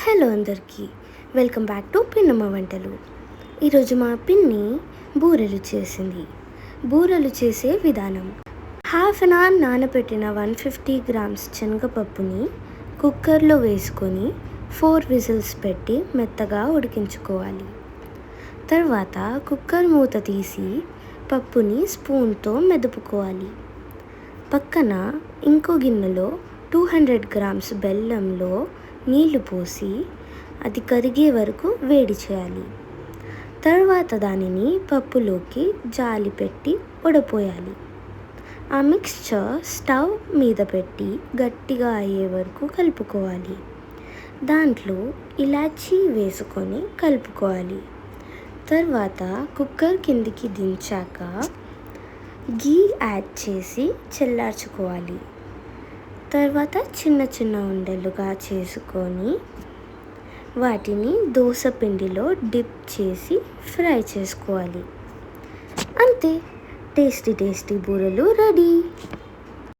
Hello అందరికీ, welcome back to పిన్నమ్మ వంటలు. ఈరోజు మా పిన్ని బూరెలు చేసింది. బూరెలు చేసే విధానం: హాఫ్ అన్ అవర్ నానబెట్టిన 150 గ్రామ్స్ శనగపప్పుని కుక్కర్లో వేసుకొని 4 విజిల్స్ పెట్టి మెత్తగా ఉడికించుకోవాలి. తర్వాత కుక్కర్ మూత తీసి పప్పుని స్పూన్తో మెదుపుకోవాలి. పక్కన ఇంకో గిన్నెలో 200 గ్రామ్స్ బెల్లంలో నీళ్లు పోసి అది కరిగే వరకు వేడి చేయాలి. తర్వాత దానిని పప్పులోకి జాలి పెట్టి వడపోయాలి. ఆ మిక్స్చర్ స్టవ్ మీద పెట్టి గట్టిగా అయ్యే వరకు కలుపుకోవాలి. దాంట్లో ఇలాచీ వేసుకొని కలుపుకోవాలి. తర్వాత కుక్కర్ కిందికి దించాక గీ యాడ్ చేసి చల్లార్చుకోవాలి. తర్వాత చిన్న చిన్న ఉండలుగా చేసుకొని వాటిని దోస పిండిలో డిప్ చేసి ఫ్రై చేసుకోవాలి. అంతే, టేస్టీ బూరెలు రెడీ.